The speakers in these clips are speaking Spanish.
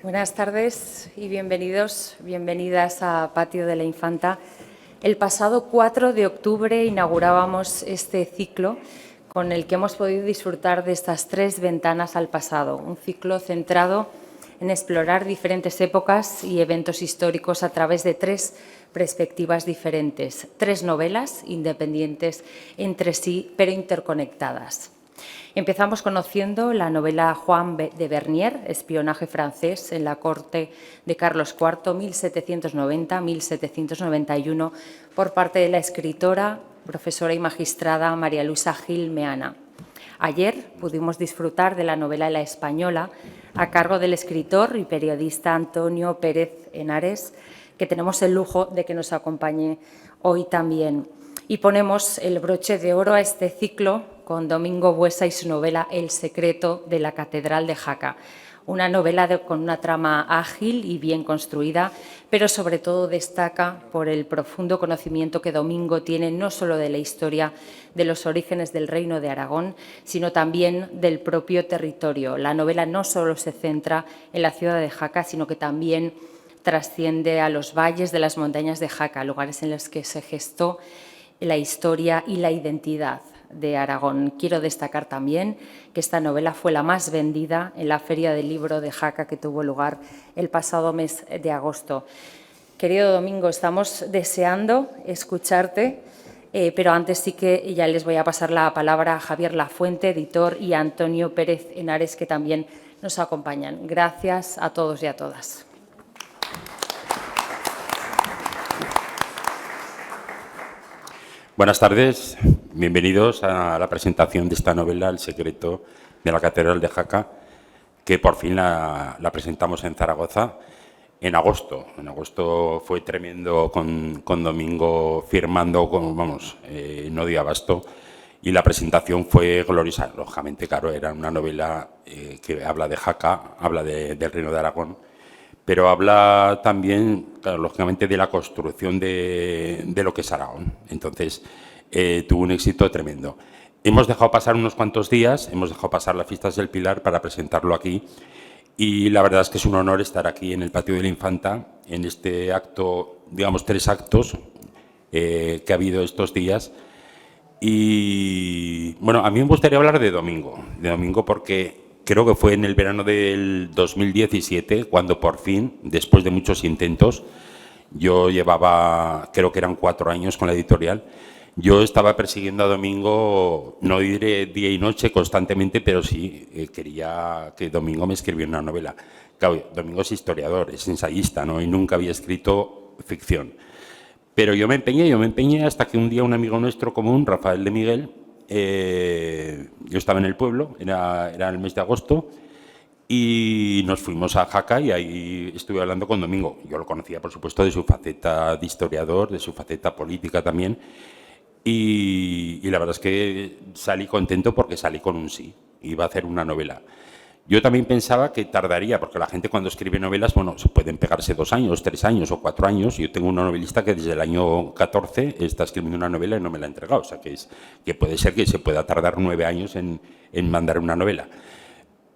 Buenas tardes y bienvenidas a Patio de la Infanta. El pasado 4 de octubre inaugurábamos este ciclo con el que hemos podido disfrutar de estas 3 ventanas al pasado, un ciclo centrado en explorar diferentes épocas y eventos históricos a través de 3 perspectivas diferentes, 3 novelas independientes entre sí, pero interconectadas. Empezamos conociendo la novela Juan de Bernier, espionaje francés en la corte de Carlos IV, 1790-1791, por parte de la escritora, profesora y magistrada María Luisa Gil Meana. Ayer pudimos disfrutar de la novela La Española, a cargo del escritor y periodista Antonio Pérez Henares, que tenemos el lujo de que nos acompañe hoy también. Y ponemos el broche de oro a este ciclo con Domingo Buesa y su novela El secreto de la Catedral de Jaca. Una novela con una trama ágil y bien construida, pero sobre todo destaca por el profundo conocimiento que Domingo tiene no solo de la historia de los orígenes del Reino de Aragón, sino también del propio territorio. La novela no solo se centra en la ciudad de Jaca, sino que también trasciende a los valles de las montañas de Jaca, lugares en los que se gestó la historia y la identidad de Aragón. Quiero destacar también que esta novela fue la más vendida en la Feria del Libro de Jaca, que tuvo lugar el pasado mes de agosto. Querido Domingo, estamos deseando escucharte, pero antes sí que ya les voy a pasar la palabra a Javier Lafuente, editor, y a Antonio Pérez Henares, que también nos acompañan. Gracias a todos y a todas. Buenas tardes, bienvenidos a la presentación de esta novela, El secreto de la Catedral de Jaca, que por fin la presentamos en Zaragoza en agosto. En agosto fue tremendo con Domingo firmando, no dio abasto, y la presentación fue gloriosa. Lógicamente, claro, era una novela que habla de Jaca, habla del Reino de Aragón, pero habla también, claro, lógicamente, de la construcción de lo que es Aragón. Entonces, tuvo un éxito tremendo. Hemos dejado pasar unos cuantos días, hemos dejado pasar las fiestas del Pilar para presentarlo aquí, y la verdad es que es un honor estar aquí en el Patio de la Infanta, en este acto, digamos, 3 actos que ha habido estos días. Y, bueno, a mí me gustaría hablar de Domingo porque creo que fue en el verano del 2017 cuando por fin, después de muchos intentos, yo llevaba, creo que eran 4 años con la editorial, yo estaba persiguiendo a Domingo, no diré día y noche constantemente, pero sí quería que Domingo me escribiera una novela. Claro, Domingo es historiador, es ensayista, ¿no? Y nunca había escrito ficción. Pero yo me empeñé hasta que un día un amigo nuestro común, Rafael de Miguel, yo estaba en el pueblo, era el mes de agosto, y nos fuimos a Jaca y ahí estuve hablando con Domingo. Yo lo conocía, por supuesto, de su faceta de historiador, de su faceta política también, y la verdad es que salí contento porque salí con un sí, iba a hacer una novela. Yo también pensaba que tardaría, porque la gente cuando escribe novelas, bueno, se pueden pegarse 2 años, 3 años o 4 años. Yo tengo una novelista que desde el año 14 está escribiendo una novela y no me la ha entregado. O sea, que puede ser que se pueda tardar 9 años en mandar una novela.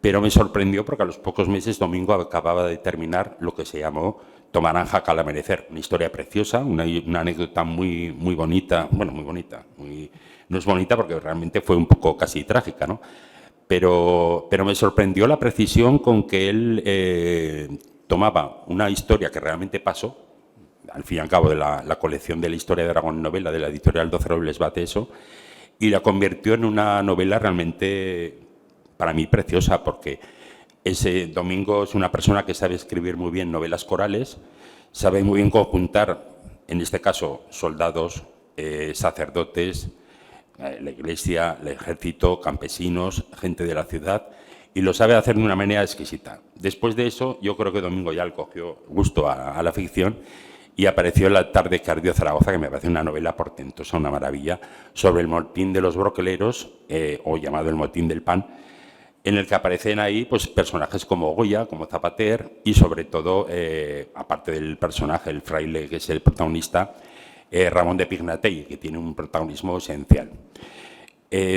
Pero me sorprendió porque a los pocos meses Domingo acababa de terminar lo que se llamó Tomar en Jaca al amanecer. Una historia preciosa, una anécdota muy bonita. Bueno, muy bonita. No es bonita porque realmente fue un poco casi trágica, ¿no? Pero me sorprendió la precisión con que él tomaba una historia que realmente pasó, al fin y al cabo de la colección de la historia de Aragón novela de la editorial 12 Robles Bate eso, y la convirtió en una novela realmente, para mí, preciosa, porque ese Domingo es una persona que sabe escribir muy bien novelas corales, sabe muy bien conjuntar, en este caso, soldados, sacerdotes, la iglesia, el ejército, campesinos, gente de la ciudad, y lo sabe hacer de una manera exquisita. Después de eso, yo creo que Domingo ya le cogió gusto a la ficción y apareció La tarde que ardió Zaragoza, que me parece una novela portentosa, una maravilla, sobre el motín de los broceleros, o llamado el motín del pan, en el que aparecen ahí pues, personajes como Goya, como Zapater, y sobre todo, aparte del personaje, el fraile, que es el protagonista, Ramón de Pignatelli, que tiene un protagonismo esencial.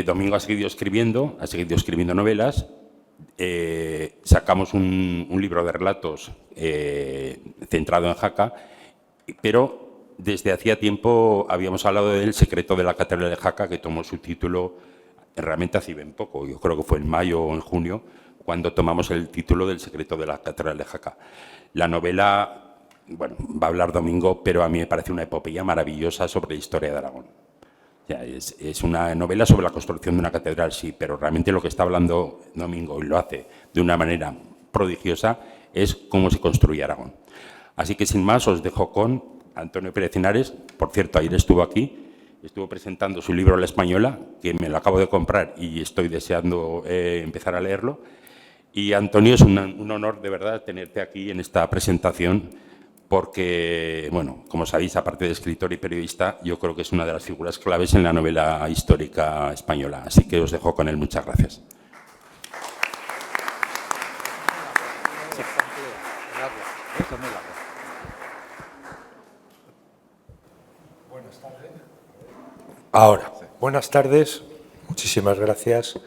Domingo ha seguido escribiendo novelas, sacamos un libro de relatos centrado en Jaca, pero desde hacía tiempo habíamos hablado del secreto de la Catedral de Jaca, que tomó su título realmente hace bien poco, yo creo que fue en mayo o en junio, cuando tomamos el título del secreto de la Catedral de Jaca. La novela, bueno, va a hablar Domingo, pero a mí me parece una epopeya maravillosa sobre la historia de Aragón. O sea, es una novela sobre la construcción de una catedral, sí, pero realmente lo que está hablando Domingo, y lo hace de una manera prodigiosa, es cómo se construye Aragón. Así que, sin más, os dejo con Antonio Pérez Henares. Por cierto, ayer estuvo aquí, estuvo presentando su libro La Española, que me lo acabo de comprar y estoy deseando empezar a leerlo. Y, Antonio, es un honor, de verdad, tenerte aquí en esta presentación, porque, bueno, como sabéis, aparte de escritor y periodista, yo creo que es una de las figuras claves en la novela histórica española. Así que os dejo con él. Muchas gracias. Buenas tardes. Ahora, buenas tardes. Muchísimas gracias.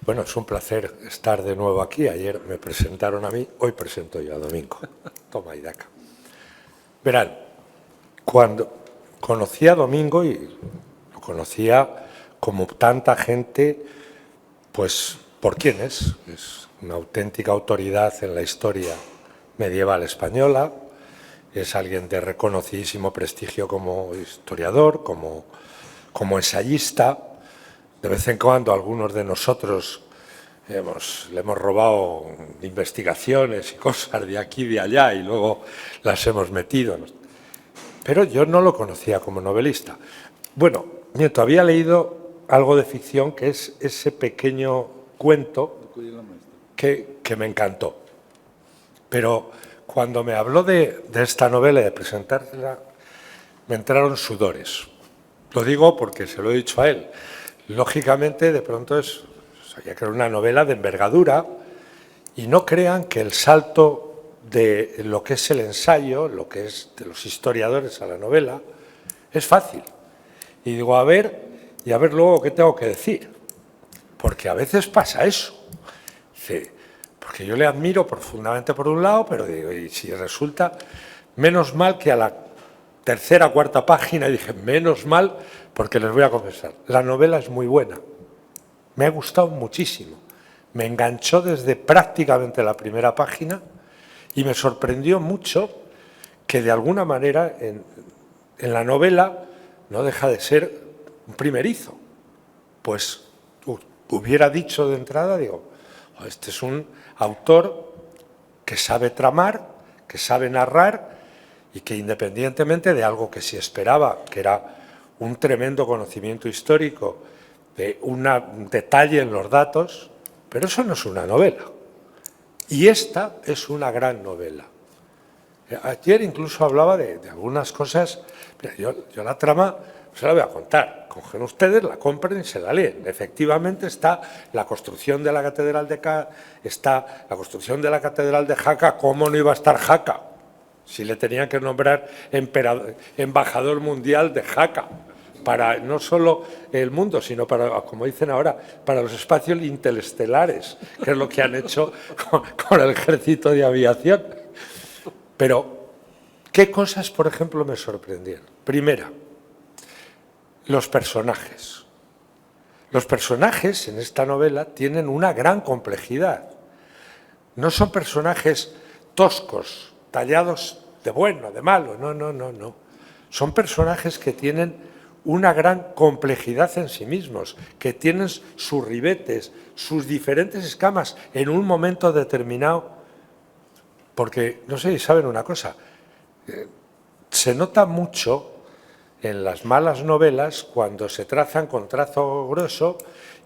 Bueno, es un placer estar de nuevo aquí. Ayer me presentaron a mí, hoy presento yo a Domingo. Toma y daca. Verán, cuando conocí a Domingo, y lo conocía como tanta gente, pues por quién es una auténtica autoridad en la historia medieval española, es alguien de reconocidísimo prestigio como historiador, como ensayista. De vez en cuando algunos de nosotros le hemos robado investigaciones y cosas de aquí y de allá y luego las hemos metido. Pero yo no lo conocía como novelista. Bueno, miento, había leído algo de ficción, que es ese pequeño cuento que me encantó. Pero cuando me habló de esta novela y de presentársela, me entraron sudores. Lo digo porque se lo he dicho a él. Lógicamente, de pronto sabía que era una novela de envergadura, y no crean que el salto de lo que es el ensayo, lo que es de los historiadores a la novela, es fácil. Y digo, a ver luego qué tengo que decir. Porque a veces pasa eso. Sí, porque yo le admiro profundamente por un lado, pero digo, y si resulta, menos mal que a la tercera o cuarta página dije, menos mal, porque les voy a confesar, la novela es muy buena. Me ha gustado muchísimo. Me enganchó desde prácticamente la primera página y me sorprendió mucho que de alguna manera en la novela no deja de ser un primerizo. Pues hubiera dicho de entrada, digo, este es un autor que sabe tramar, que sabe narrar y que independientemente de algo que se esperaba, que era un tremendo conocimiento histórico, de un detalle en los datos, pero eso no es una novela. Y esta es una gran novela. Ayer incluso hablaba de algunas cosas. Mira, yo la trama se la voy a contar. Cogen ustedes, la compren y se la leen. Efectivamente está la construcción de la Catedral de Jaca. ¿Cómo no iba a estar Jaca? Si le tenían que nombrar embajador mundial de Jaca, para no solo el mundo, sino para, como dicen ahora, para los espacios interestelares, que es lo que han hecho con el ejército de aviación. Pero, ¿qué cosas, por ejemplo, me sorprendieron? Primera, los personajes. Los personajes en esta novela tienen una gran complejidad. No son personajes toscos, tallados de bueno, de malo, no. Son personajes que tienen una gran complejidad en sí mismos, que tienen sus ribetes, sus diferentes escamas en un momento determinado. Porque, no sé si saben una cosa, se nota mucho en las malas novelas cuando se trazan con trazo grueso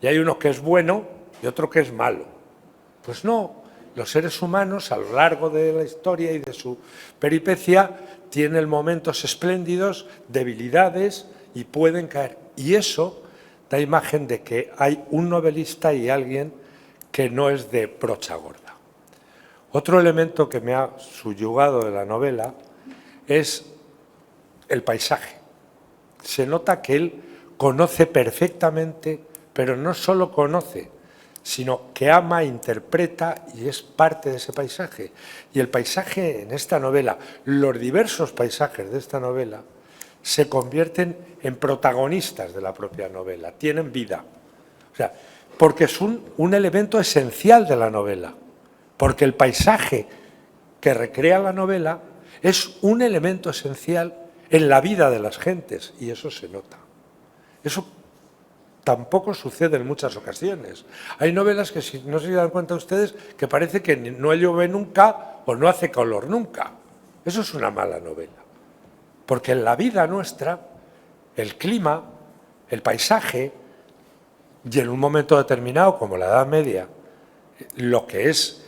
y hay uno que es bueno y otro que es malo. Pues no, los seres humanos a lo largo de la historia y de su peripecia tienen momentos espléndidos, debilidades y pueden caer. Y eso da imagen de que hay un novelista y alguien que no es de brocha gorda. Otro elemento que me ha subyugado de la novela es el paisaje. Se nota que él conoce perfectamente, pero no solo conoce, sino que ama, interpreta y es parte de ese paisaje. Y el paisaje en esta novela, los diversos paisajes de esta novela, se convierten en protagonistas de la propia novela, tienen vida. O sea, porque es un elemento esencial de la novela, porque el paisaje que recrea la novela es un elemento esencial en la vida de las gentes, y eso se nota. Eso tampoco sucede en muchas ocasiones. Hay novelas que, si no se dan cuenta ustedes, que parece que no llueve nunca o no hace calor nunca. Eso es una mala novela. Porque en la vida nuestra, el clima, el paisaje, y en un momento determinado, como la Edad Media, lo que es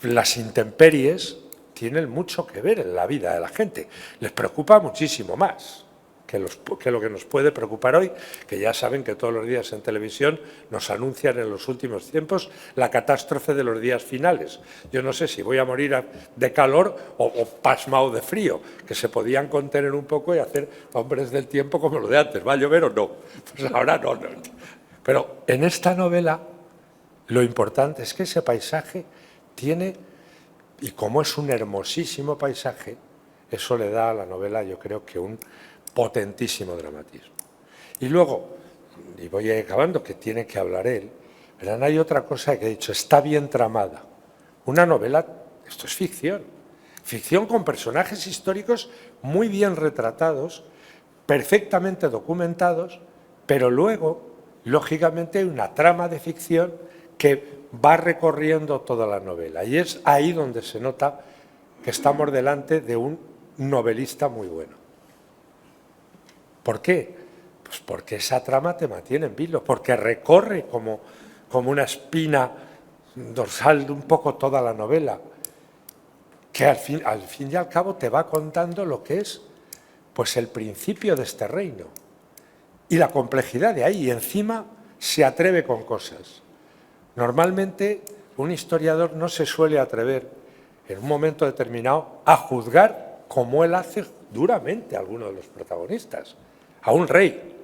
las intemperies, tienen mucho que ver en la vida de la gente. Les preocupa muchísimo más que lo que nos puede preocupar hoy, que ya saben que todos los días en televisión nos anuncian en los últimos tiempos la catástrofe de los días finales. Yo no sé si voy a morir de calor o pasmado de frío, que se podían contener un poco y hacer hombres del tiempo como lo de antes. ¿Va a llover o no? Pues ahora no. Pero en esta novela lo importante es que ese paisaje tiene, y como es un hermosísimo paisaje, eso le da a la novela, yo creo que un potentísimo dramatismo. Y luego, y voy acabando, que tiene que hablar él, verán, hay otra cosa que he dicho, está bien tramada. Una novela, esto es ficción, ficción con personajes históricos muy bien retratados, perfectamente documentados, pero luego, lógicamente, hay una trama de ficción que va recorriendo toda la novela. Y es ahí donde se nota que estamos delante de un novelista muy bueno. ¿Por qué? Pues porque esa trama te mantiene en vilo, porque recorre como una espina dorsal de un poco toda la novela, que al fin y al cabo te va contando lo que es pues el principio de este reino y la complejidad de ahí, y encima se atreve con cosas. Normalmente un historiador no se suele atrever en un momento determinado a juzgar como él hace duramente a alguno de los protagonistas, a un rey,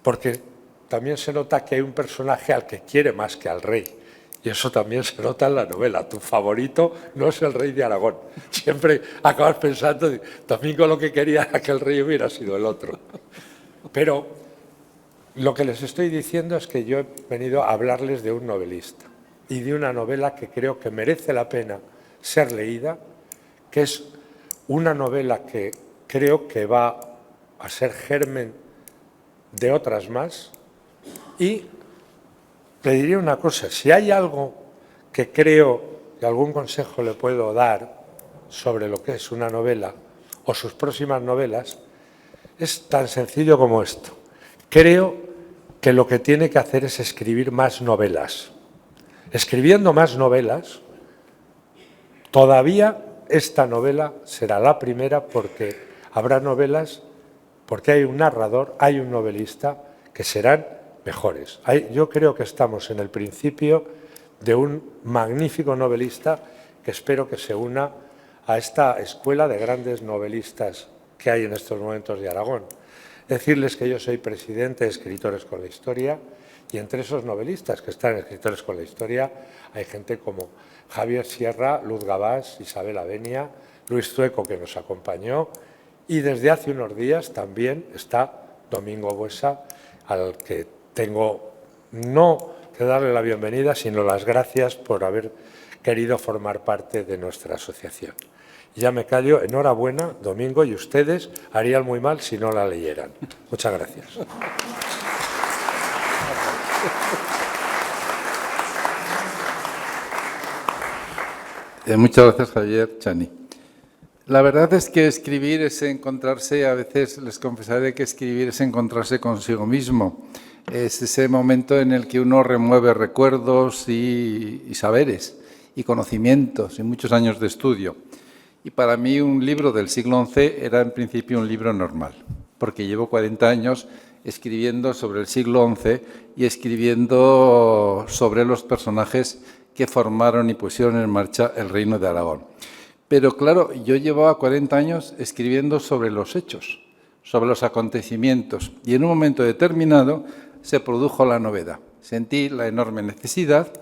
porque también se nota que hay un personaje al que quiere más que al rey, y eso también se nota en la novela. Tu favorito no es el rey de Aragón, siempre acabas pensando, Domingo lo que quería era que el rey hubiera sido el otro. Pero lo que les estoy diciendo es que yo he venido a hablarles de un novelista y de una novela que creo que merece la pena ser leída, que es una novela que creo que va a ser germen de otras más. Y le diría una cosa, si hay algo que creo que algún consejo le puedo dar sobre lo que es una novela o sus próximas novelas, es tan sencillo como esto. Creo que lo que tiene que hacer es escribir más novelas. Escribiendo más novelas, todavía esta novela será la primera, porque habrá novelas, porque hay un narrador, hay un novelista, que serán mejores. Yo creo que estamos en el principio de un magnífico novelista que espero que se una a esta escuela de grandes novelistas que hay en estos momentos de Aragón. Decirles que yo soy presidente de Escritores con la Historia, y entre esos novelistas que están en Escritores con la Historia hay gente como Javier Sierra, Luz Gabás, Isabel Avenia, Luis Zueco, que nos acompañó, y desde hace unos días también está Domingo Buesa, al que tengo no que darle la bienvenida, sino las gracias por haber querido formar parte de nuestra asociación. Ya me callo. Enhorabuena, Domingo, y ustedes harían muy mal si no la leyeran. Muchas gracias. Muchas gracias, Javier. Chani. La verdad es que escribir es encontrarse, a veces les confesaré que escribir es encontrarse consigo mismo. Es ese momento en el que uno remueve recuerdos y saberes y conocimientos y muchos años de estudio. Y para mí un libro del siglo XI era en principio un libro normal, porque llevo 40 años escribiendo sobre el siglo XI y escribiendo sobre los personajes que formaron y pusieron en marcha el Reino de Aragón. Pero claro, yo llevaba 40 años escribiendo sobre los hechos, sobre los acontecimientos, y en un momento determinado se produjo la novedad. sentí la enorme necesidad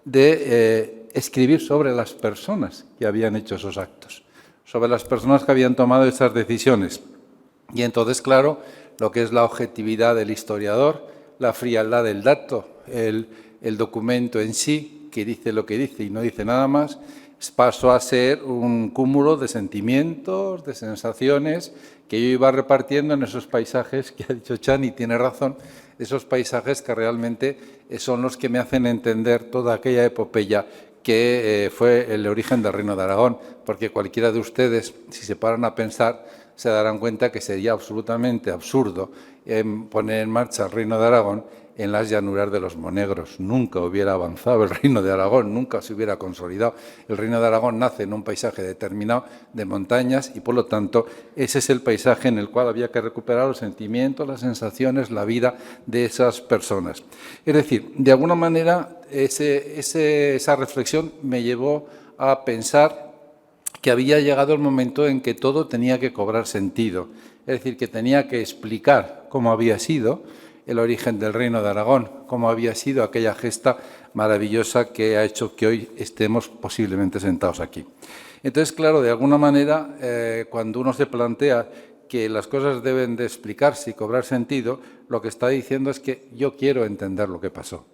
de escribir sobre las personas que habían hecho esos actos, sobre las personas que habían tomado esas decisiones. Y entonces, claro, lo que es la objetividad del historiador, la frialdad del dato, el documento en sí, que dice lo que dice y no dice nada más, pasó a ser un cúmulo de sentimientos, de sensaciones que yo iba repartiendo en esos paisajes que ha dicho Chani, tiene razón, esos paisajes que realmente son los que me hacen entender toda aquella epopeya que fue el origen del Reino de Aragón, porque cualquiera de ustedes, si se paran a pensar, se darán cuenta que sería absolutamente absurdo poner en marcha el Reino de Aragón en las llanuras de los monegros. Nunca hubiera avanzado el Reino de Aragón, nunca se hubiera consolidado. El Reino de Aragón nace en un paisaje determinado de montañas y, por lo tanto, ese es el paisaje en el cual había que recuperar los sentimientos, las sensaciones, la vida de esas personas. Es decir, de alguna manera, esa reflexión me llevó a pensar que había llegado el momento en que todo tenía que cobrar sentido. Es decir, que tenía que explicar cómo había sido el origen del Reino de Aragón, cómo había sido aquella gesta maravillosa que ha hecho que hoy estemos posiblemente sentados aquí. Entonces, claro, de alguna manera, cuando uno se plantea que las cosas deben de explicarse y cobrar sentido, lo que está diciendo es que yo quiero entender lo que pasó.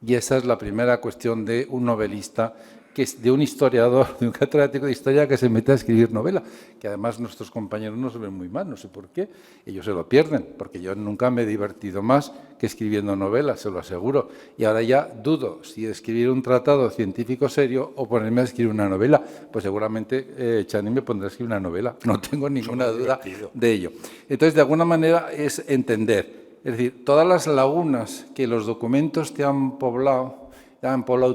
Y esa es la primera cuestión de un novelista, que es de un historiador, de un catedrático de historia que se mete a escribir novela, que además nuestros compañeros no se ven muy mal, no sé por qué, ellos se lo pierden, porque yo nunca me he divertido más que escribiendo novelas, se lo aseguro, y ahora ya dudo si escribir un tratado científico serio o ponerme a escribir una novela, pues seguramente Chani me pondrá a escribir una novela, no tengo ninguna duda de ello. Entonces, de alguna manera es entender, es decir, todas las lagunas que los documentos te han poblado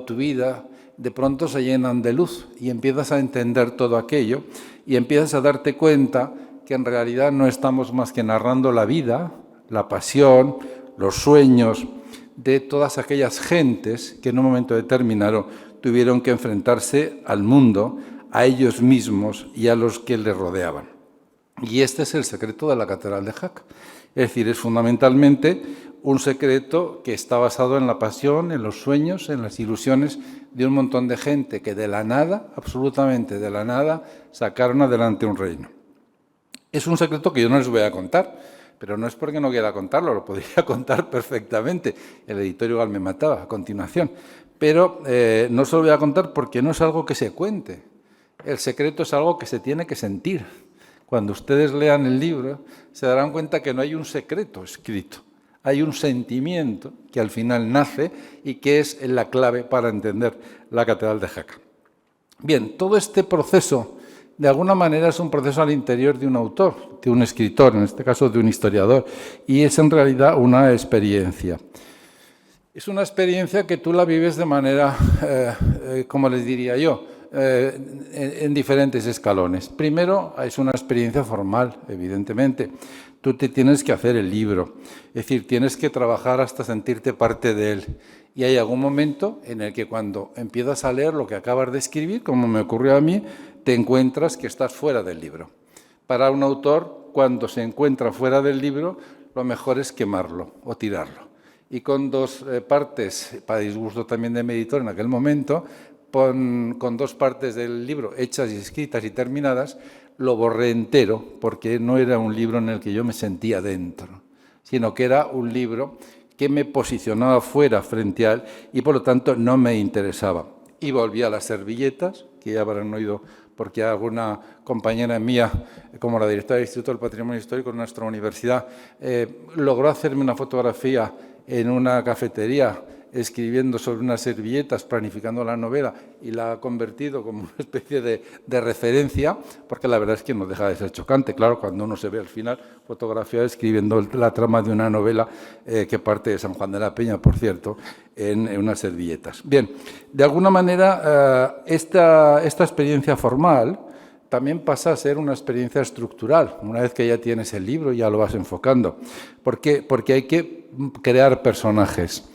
tu vida, de pronto se llenan de luz y empiezas a entender todo aquello y empiezas a darte cuenta que en realidad no estamos más que narrando la vida, la pasión, los sueños de todas aquellas gentes que en un momento determinado tuvieron que enfrentarse al mundo, a ellos mismos y a los que les rodeaban. Y este es el secreto de la Catedral de Jaca. Es decir, es fundamentalmente un secreto que está basado en la pasión, en los sueños, en las ilusiones de un montón de gente que de la nada, absolutamente de la nada, sacaron adelante un reino. Es un secreto que yo no les voy a contar, pero no es porque no quiera contarlo, lo podría contar perfectamente. El editor igual me mataba a continuación. Pero no se lo voy a contar porque no es algo que se cuente. El secreto es algo que se tiene que sentir. Cuando ustedes lean el libro, se darán cuenta que no hay un secreto escrito. Hay un sentimiento que al final nace y que es la clave para entender la Catedral de Jaca. Bien, todo este proceso, de alguna manera, es un proceso al interior de un autor, de un escritor, en este caso de un historiador, y es en realidad una experiencia. Es una experiencia que tú la vives de manera, como les diría yo, en diferentes escalones. Primero, es una experiencia formal, evidentemente. Tú te tienes que hacer el libro, es decir, tienes que trabajar hasta sentirte parte de él. Y hay algún momento en el que cuando empiezas a leer lo que acabas de escribir, como me ocurrió a mí, te encuentras que estás fuera del libro. Para un autor, cuando se encuentra fuera del libro, lo mejor es quemarlo o tirarlo. Y con dos partes, para disgusto también de mi editor en aquel momento, con dos partes del libro hechas y escritas y terminadas, lo borré entero porque no era un libro en el que yo me sentía dentro, sino que era un libro que me posicionaba fuera frente a él y por lo tanto no me interesaba. Y volví a las servilletas, que ya habrán oído porque alguna compañera mía, como la directora del Instituto del Patrimonio Histórico de nuestra universidad, logró hacerme una fotografía en una cafetería escribiendo sobre unas servilletas, planificando la novela, y la ha convertido como una especie de referencia, porque la verdad es que no deja de ser chocante. Claro, cuando uno se ve al final fotografiado escribiendo la trama de una novela que parte de San Juan de la Peña, por cierto, en unas servilletas. Bien, de alguna manera, esta experiencia formal también pasa a ser una experiencia estructural. Una vez que ya tienes el libro, ya lo vas enfocando. ¿Por qué? Porque hay que crear personajes.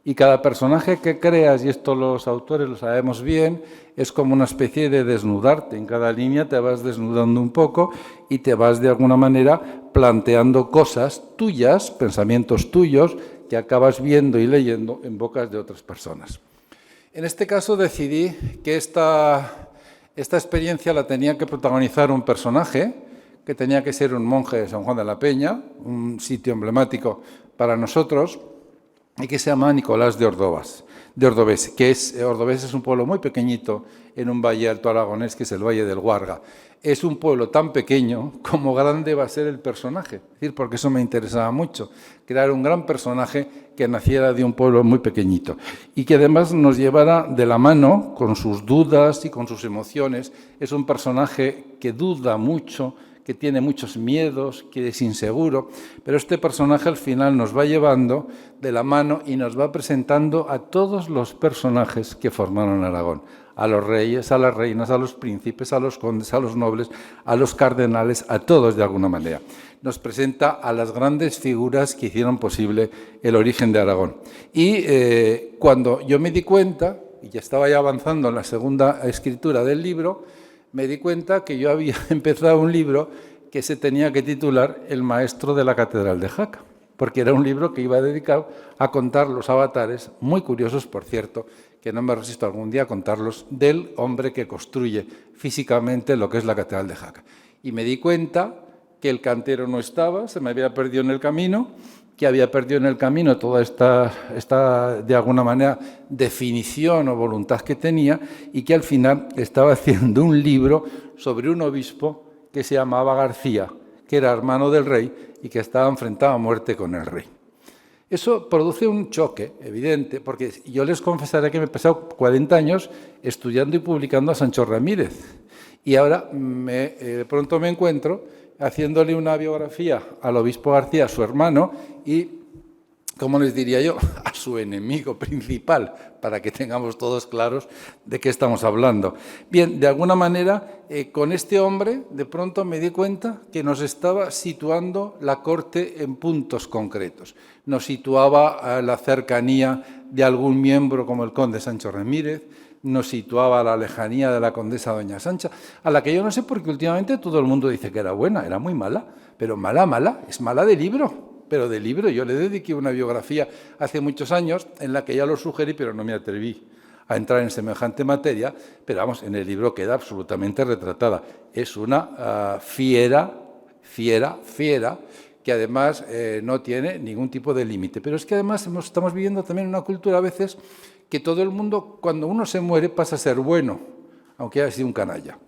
Y cada personaje que creas, y esto los autores lo sabemos bien, es como una especie de desnudarte. En cada línea te vas desnudando un poco y te vas de alguna manera planteando cosas tuyas, pensamientos tuyos, que acabas viendo y leyendo en bocas de otras personas. En este caso decidí que esta experiencia la tenía que protagonizar un personaje, que tenía que ser un monje de San Juan de la Peña, un sitio emblemático para nosotros, y que se llama Nicolás de Ordovés. Ordovés es un pueblo muy pequeñito en un valle alto aragonés, que es el Valle del Guarga. Es un pueblo tan pequeño como grande va a ser el personaje, es decir, porque eso me interesaba mucho, crear un gran personaje que naciera de un pueblo muy pequeñito y que además nos llevara de la mano con sus dudas y con sus emociones. Es un personaje que duda mucho, que tiene muchos miedos, que es inseguro, pero este personaje al final nos va llevando de la mano y nos va presentando a todos los personajes que formaron Aragón, a los reyes, a las reinas, a los príncipes, a los condes, a los nobles, a los cardenales, a todos de alguna manera. Nos presenta a las grandes figuras que hicieron posible el origen de Aragón. Y cuando yo me di cuenta, y ya estaba ya avanzando en la segunda escritura del libro, me di cuenta que yo había empezado un libro que se tenía que titular El maestro de la catedral de Jaca, porque era un libro que iba dedicado a contar los avatares, muy curiosos, por cierto, que no me resisto algún día a contarlos, del hombre que construye físicamente lo que es la catedral de Jaca. Y me di cuenta que el cantero no estaba, se me había perdido en el camino, que había perdido en el camino toda esta de alguna manera, definición o voluntad que tenía, y que al final estaba haciendo un libro sobre un obispo que se llamaba García, que era hermano del rey y que estaba enfrentado a muerte con el rey. Eso produce un choque evidente, porque yo les confesaré que me he pasado 40 años estudiando y publicando a Sancho Ramírez, y ahora de pronto me encuentro haciéndole una biografía al obispo García, a su hermano, y, ¿cómo les diría yo?, a su enemigo principal, para que tengamos todos claros de qué estamos hablando. Bien, de alguna manera, con este hombre, de pronto me di cuenta que nos estaba situando la corte en puntos concretos. Nos situaba a la cercanía de algún miembro como el conde Sancho Ramírez, nos situaba a la lejanía de la condesa doña Sancha, a la que yo no sé por qué últimamente todo el mundo dice que era buena, era muy mala, pero mala, es mala de libro, pero de libro. Yo le dediqué una biografía hace muchos años en la que ya lo sugerí, pero no me atreví a entrar en semejante materia, pero vamos, en el libro queda absolutamente retratada. Es una fiera, que además no tiene ningún tipo de límite. Pero es que además estamos viviendo también una cultura a veces que todo el mundo, cuando uno se muere, pasa a ser bueno, aunque haya sido un canalla.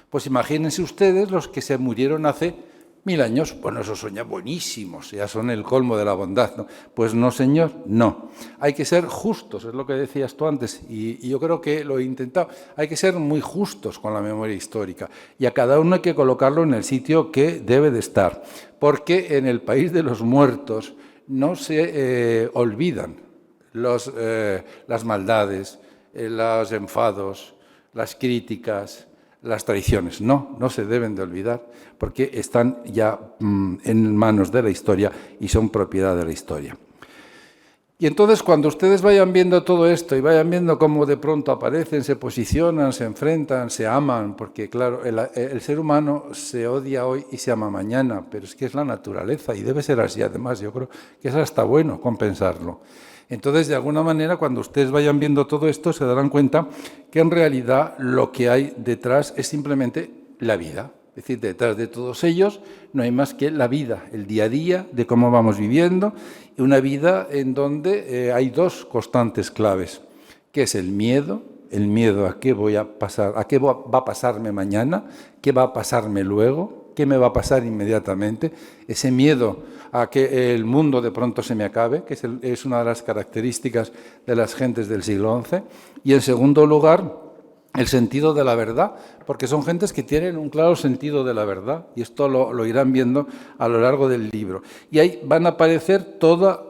Pues imagínense ustedes los que se murieron hace 1000 años, bueno, esos son ya buenísimos, ya son el colmo de la bondad, ¿no? Pues no, señor, no. Hay que ser justos, es lo que decías tú antes, y yo creo que lo he intentado. Hay que ser muy justos con la memoria histórica, y a cada uno hay que colocarlo en el sitio que debe de estar, porque en el país de los muertos no se olvidan las maldades, los enfados, las críticas, las traiciones. No se deben de olvidar, porque están ya en manos de la historia y son propiedad de la historia. Y entonces, cuando ustedes vayan viendo todo esto y vayan viendo cómo de pronto aparecen, se posicionan, se enfrentan, se aman, porque claro, el ser humano se odia hoy y se ama mañana, pero es que es la naturaleza y debe ser así. Además, yo creo que es hasta bueno compensarlo. Entonces, de alguna manera, cuando ustedes vayan viendo todo esto, se darán cuenta que en realidad lo que hay detrás es simplemente la vida. Es decir, detrás de todos ellos no hay más que la vida, el día a día de cómo vamos viviendo, y una vida en donde hay dos constantes claves, que es el miedo a qué voy a pasar, a qué va a pasarme mañana, qué va a pasarme luego, qué me va a pasar inmediatamente, ese miedo a que el mundo de pronto se me acabe, que es una de las características de las gentes del siglo XI, y en segundo lugar, el sentido de la verdad, porque son gentes que tienen un claro sentido de la verdad, y esto lo irán viendo a lo largo del libro. Y ahí van a aparecer toda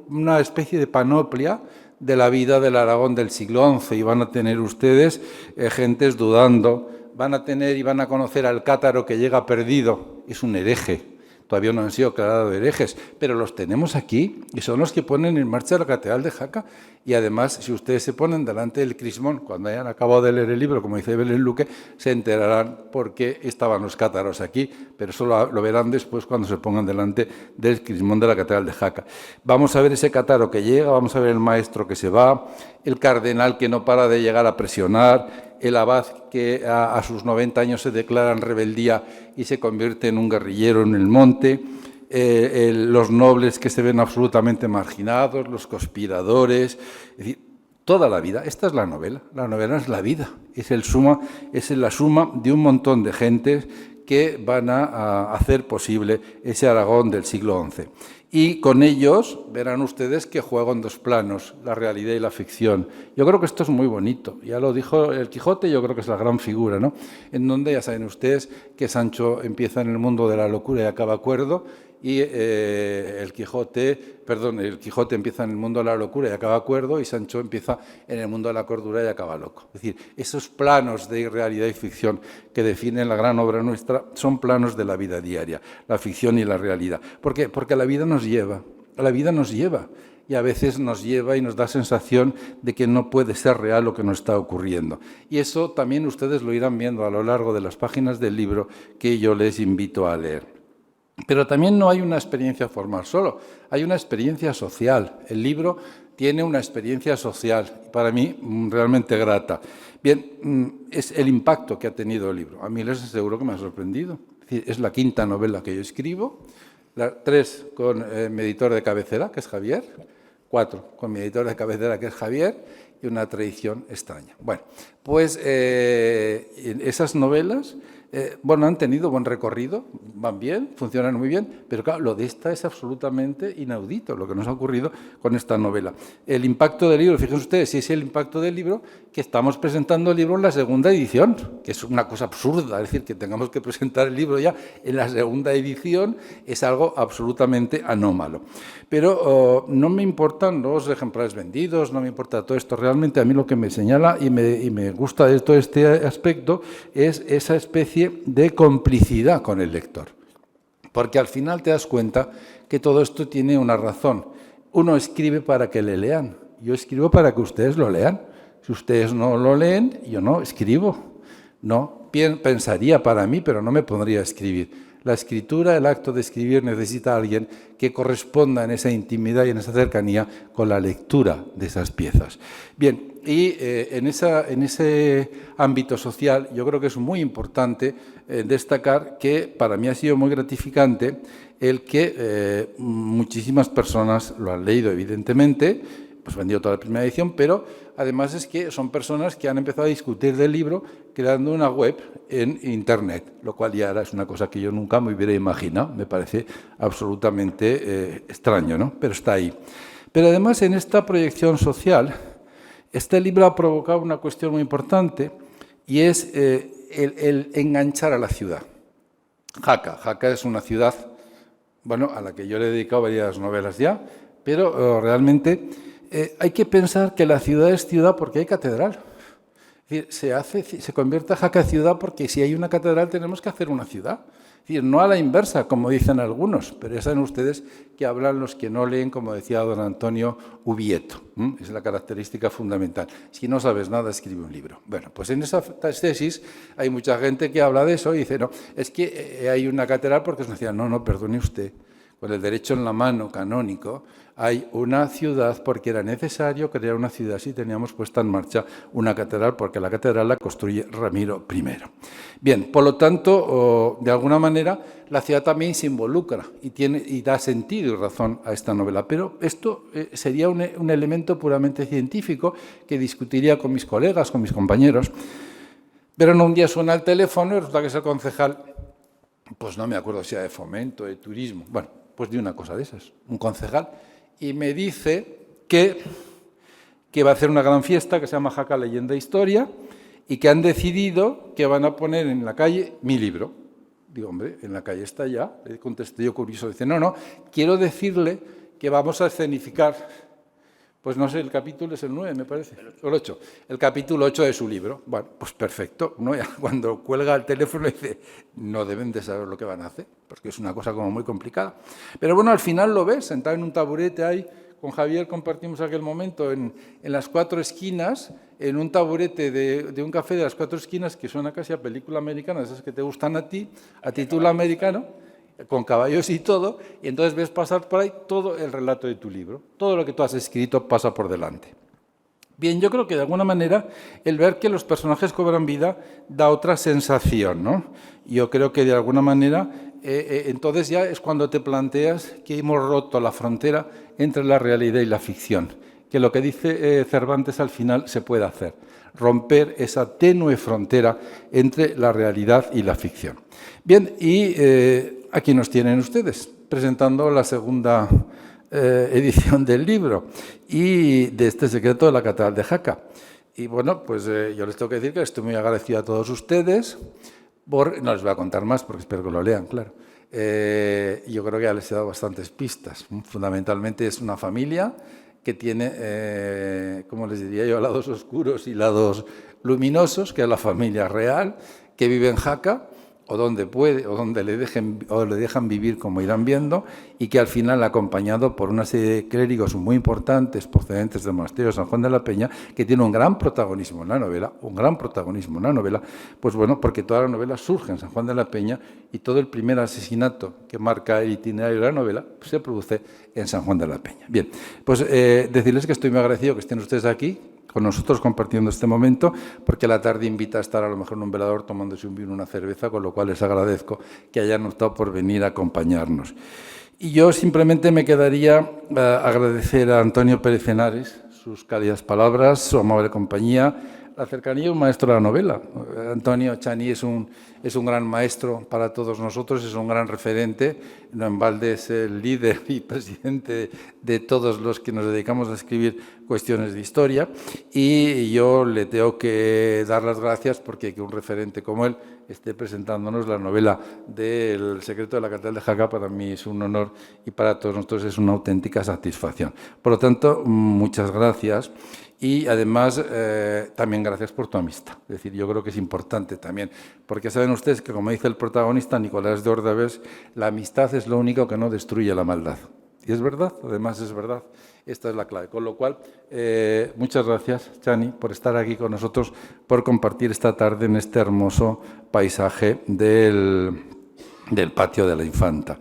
una especie de panoplia de la vida del Aragón del siglo XI, y van a tener ustedes gentes dudando, van a tener y van a conocer al cátaro que llega perdido, es un hereje, todavía no han sido declarados herejes, pero los tenemos aquí y son los que ponen en marcha la Catedral de Jaca. Y además, si ustedes se ponen delante del crismón, cuando hayan acabado de leer el libro, como dice Belén Luque, se enterarán por qué estaban los cátaros aquí, pero eso lo verán después cuando se pongan delante del crismón de la Catedral de Jaca. Vamos a ver ese cátaro que llega, vamos a ver el maestro que se va, el cardenal que no para de llegar a presionar, el abad que a sus 90 años se declara en rebeldía y se convierte en un guerrillero en el monte, los nobles que se ven absolutamente marginados, los conspiradores, es decir, toda la vida. Esta es la novela es la vida, es la suma de un montón de gentes que van a hacer posible ese Aragón del siglo XI. Y con ellos verán ustedes que juego en dos planos, la realidad y la ficción. Yo creo que esto es muy bonito. Ya lo dijo el Quijote, yo creo que es la gran figura, ¿no? En donde ya saben ustedes que Sancho empieza en el mundo de la locura y acaba cuerdo, y el Quijote empieza en el mundo de la locura y acaba cuerdo, y Sancho empieza en el mundo de la cordura y acaba loco. Es decir, esos planos de realidad y ficción que definen la gran obra nuestra son planos de la vida diaria, la ficción y la realidad. ¿Por qué? Porque la vida nos lleva, y a veces nos lleva y nos da sensación de que no puede ser real lo que nos está ocurriendo. Y eso también ustedes lo irán viendo a lo largo de las páginas del libro que yo les invito a leer. Pero también no hay una experiencia formal solo, hay una experiencia social. El libro tiene una experiencia social, para mí realmente grata. Bien, es el impacto que ha tenido el libro. A mí les aseguro que me ha sorprendido. Es la quinta novela que yo escribo, 3 con mi editor de cabecera, que es Javier, 4 con mi editor de cabecera, que es Javier, y una tradición extraña. Bueno, pues esas novelas han tenido buen recorrido, van bien, funcionan muy bien, pero claro, lo de esta es absolutamente inaudito, lo que nos ha ocurrido con esta novela. El impacto del libro, fíjense ustedes, si es el impacto del libro, que estamos presentando el libro en la segunda edición, que es una cosa absurda, es decir, que tengamos que presentar el libro ya en la segunda edición es algo absolutamente anómalo. Pero no me importan los ejemplares vendidos, no me importa todo esto, realmente a mí lo que me señala y me gusta de todo este aspecto es esa especie de complicidad con el lector. Porque al final te das cuenta que todo esto tiene una razón. Uno escribe para que le lean, yo escribo para que ustedes lo lean. Si ustedes no lo leen, yo no escribo. No, pensaría para mí, pero no me pondría a escribir. La escritura, el acto de escribir, necesita a alguien que corresponda en esa intimidad y en esa cercanía con la lectura de esas piezas. Bien, y en ese ámbito social yo creo que es muy importante destacar que para mí ha sido muy gratificante el que muchísimas personas lo han leído, evidentemente, pues vendido toda la primera edición, pero además es que son personas que han empezado a discutir del libro creando una web en Internet, lo cual ya es una cosa que yo nunca me hubiera imaginado, me parece absolutamente extraño, ¿no? Pero está ahí. Pero además en esta proyección social, este libro ha provocado una cuestión muy importante y es el enganchar a la ciudad. Jaca es una ciudad, a la que yo le he dedicado varias novelas ya, pero realmente hay que pensar que la ciudad es ciudad porque hay catedral. Es decir, se convierte a Jaca ciudad porque si hay una catedral tenemos que hacer una ciudad. Es decir, no a la inversa, como dicen algunos, pero ya saben ustedes que hablan los que no leen, como decía don Antonio Ubieto. Es la característica fundamental. Si no sabes nada, escribe un libro. Bueno, pues en esa tesis hay mucha gente que habla de eso y dice, no, es que hay una catedral porque es una ciudad. No, perdone usted. Con el derecho en la mano canónico, hay una ciudad porque era necesario crear una ciudad. Así teníamos puesta en marcha una catedral, porque la catedral la construye Ramiro I. Bien, por lo tanto, de alguna manera, la ciudad también se involucra y da sentido y razón a esta novela. Pero esto sería un elemento puramente científico que discutiría con mis colegas, con mis compañeros. Pero un día suena el teléfono y resulta que es el concejal, pues no me acuerdo si era de Fomento, de Turismo, pues de una cosa de esas, un concejal, y me dice que va a hacer una gran fiesta que se llama Jaca Leyenda e Historia y que han decidido que van a poner en la calle mi libro. Digo, hombre, en la calle está ya. Le contesté yo curioso, dice, no, quiero decirle que vamos a escenificar Pues no sé, el capítulo es el 9, me parece, o el 8. El capítulo 8 de su libro. Bueno, pues perfecto. ¿No? Ya cuando cuelga el teléfono dice, no deben de saber lo que van a hacer, porque es una cosa como muy complicada. Pero bueno, al final lo ves, sentado en un taburete ahí, con Javier compartimos aquel momento en las 4 esquinas, en un taburete de un café de las 4 esquinas, que suena casi a película americana, esas que te gustan a ti, a título americano, con caballos y todo, y entonces ves pasar por ahí todo el relato de tu libro. Todo lo que tú has escrito pasa por delante. Bien, yo creo que de alguna manera el ver que los personajes cobran vida da otra sensación, ¿no? Yo creo que de alguna manera entonces ya es cuando te planteas que hemos roto la frontera entre la realidad y la ficción, que lo que dice Cervantes al final se puede hacer, romper esa tenue frontera entre la realidad y la ficción. Bien, y aquí nos tienen ustedes, presentando la segunda edición del libro y de este secreto de la Catedral de Jaca. Y bueno, pues yo les tengo que decir que estoy muy agradecido a todos ustedes. No les voy a contar más porque espero que lo lean, claro. Yo creo que ya les he dado bastantes pistas. Fundamentalmente es una familia que tiene, como les diría yo, lados oscuros y lados luminosos, que es la familia real, que vive en Jaca, o donde puede, o donde le dejan vivir, como irán viendo, y que al final, acompañado por una serie de clérigos muy importantes procedentes del monasterio de San Juan de la Peña, que tiene un gran protagonismo en la novela, pues bueno, porque toda la novela surge en San Juan de la Peña y todo el primer asesinato que marca el itinerario de la novela pues, se produce en San Juan de la Peña. Bien, pues decirles que estoy muy agradecido que estén ustedes aquí, con nosotros compartiendo este momento, porque la tarde invita a estar a lo mejor en un velador tomándose un vino, una cerveza, con lo cual les agradezco que hayan optado por venir a acompañarnos. Y yo simplemente me quedaría agradecer a Antonio Pérez Henares sus cálidas palabras, su amable compañía, la cercanía de un maestro de la novela. Antonio Chani es un gran maestro para todos nosotros, es un gran referente, no en balde es el líder y presidente de todos los que nos dedicamos a escribir cuestiones de historia, y yo le tengo que dar las gracias porque que un referente como él esté presentándonos la novela del secreto de la Catedral de Jaca para mí es un honor y para todos nosotros es una auténtica satisfacción. Por lo tanto, muchas gracias. Y además, también gracias por tu amistad. Es decir, yo creo que es importante también, porque saben ustedes que, como dice el protagonista Nicolás de Ordavés, la amistad es lo único que no destruye la maldad. Y es verdad, además es verdad. Esta es la clave. Con lo cual, muchas gracias, Chani, por estar aquí con nosotros, por compartir esta tarde en este hermoso paisaje del patio de la Infanta.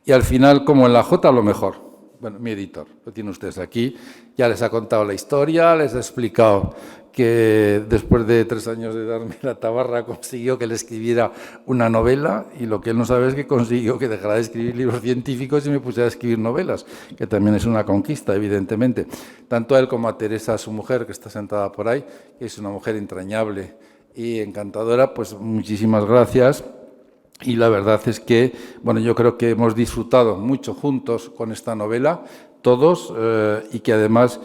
Y al final, como en la Jota, lo mejor. Bueno, mi editor, lo tienen ustedes aquí, ya les ha contado la historia, les ha explicado que después de 3 años de darme la tabarra consiguió que le escribiera una novela y lo que él no sabe es que consiguió que dejara de escribir libros científicos y me pusiera a escribir novelas, que también es una conquista, evidentemente. Tanto a él como a Teresa, su mujer, que está sentada por ahí, que es una mujer entrañable y encantadora, pues muchísimas gracias. Y la verdad es que, bueno, yo creo que hemos disfrutado mucho juntos con esta novela, todos, y que además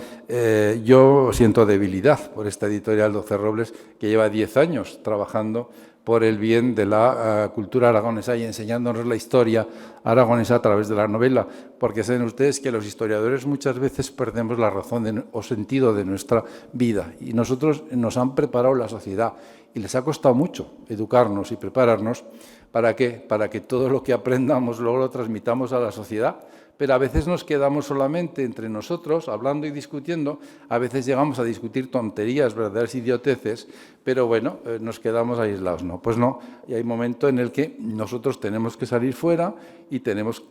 yo siento debilidad por esta editorial 12 Robles, que lleva 10 años trabajando por el bien de la cultura aragonesa y enseñándonos la historia aragonesa a través de la novela, porque saben ustedes que los historiadores muchas veces perdemos la razón o sentido de nuestra vida, y nosotros nos han preparado la sociedad, y les ha costado mucho educarnos y prepararnos. ¿Para qué? Para que todo lo que aprendamos luego lo transmitamos a la sociedad. Pero a veces nos quedamos solamente entre nosotros, hablando y discutiendo. A veces llegamos a discutir tonterías, verdaderas idioteces, pero bueno, nos quedamos aislados. No, pues no. Y hay un momento en el que nosotros tenemos que salir fuera y tenemos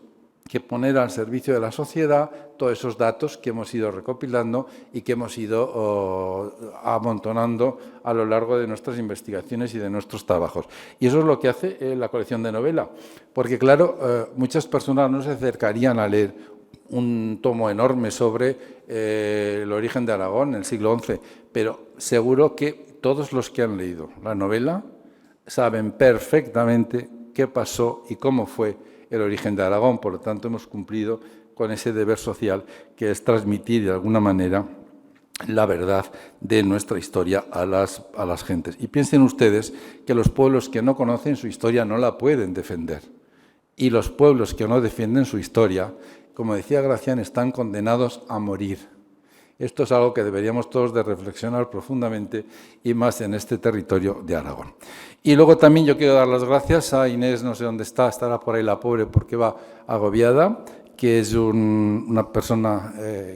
que poner al servicio de la sociedad todos esos datos que hemos ido recopilando y que hemos ido amontonando a lo largo de nuestras investigaciones y de nuestros trabajos. Y eso es lo que hace la colección de novela, porque claro, muchas personas no se acercarían a leer un tomo enorme sobre el origen de Aragón en el siglo XI, pero seguro que todos los que han leído la novela saben perfectamente qué pasó y cómo fue el origen de Aragón. Por lo tanto, hemos cumplido con ese deber social que es transmitir de alguna manera la verdad de nuestra historia a las gentes. Y piensen ustedes que los pueblos que no conocen su historia no la pueden defender. Y los pueblos que no defienden su historia, como decía Gracián, están condenados a morir. Esto es algo que deberíamos todos de reflexionar profundamente y más en este territorio de Aragón. Y luego también yo quiero dar las gracias a Inés, no sé dónde está, estará por ahí la pobre porque va agobiada, que es una persona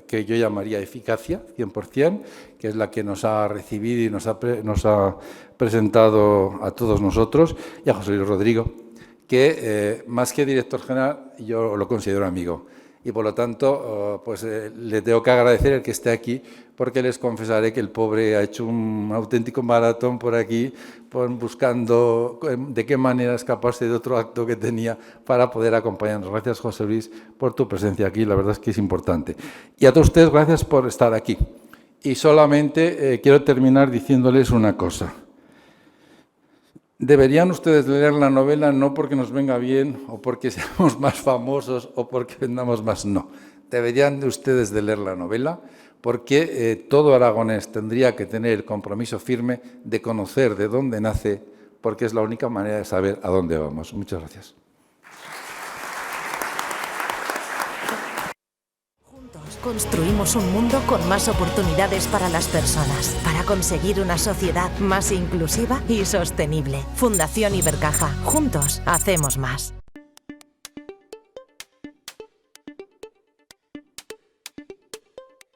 que yo llamaría eficacia, 100%, que es la que nos ha recibido y nos ha presentado a todos nosotros, y a José Luis Rodrigo, que más que director general yo lo considero amigo. Y por lo tanto, le tengo que agradecer el que esté aquí, porque les confesaré que el pobre ha hecho un auténtico maratón por aquí, buscando de qué manera escaparse de otro acto que tenía para poder acompañarnos. Gracias, José Luis, por tu presencia aquí, la verdad es que es importante. Y a todos ustedes, gracias por estar aquí. Y solamente quiero terminar diciéndoles una cosa. Deberían ustedes leer la novela no porque nos venga bien o porque seamos más famosos o porque vendamos más, no. Deberían de ustedes de leer la novela porque todo aragonés tendría que tener el compromiso firme de conocer de dónde nace, porque es la única manera de saber a dónde vamos. Muchas gracias. Construimos un mundo con más oportunidades para las personas, para conseguir una sociedad más inclusiva y sostenible. Fundación Ibercaja. Juntos hacemos más.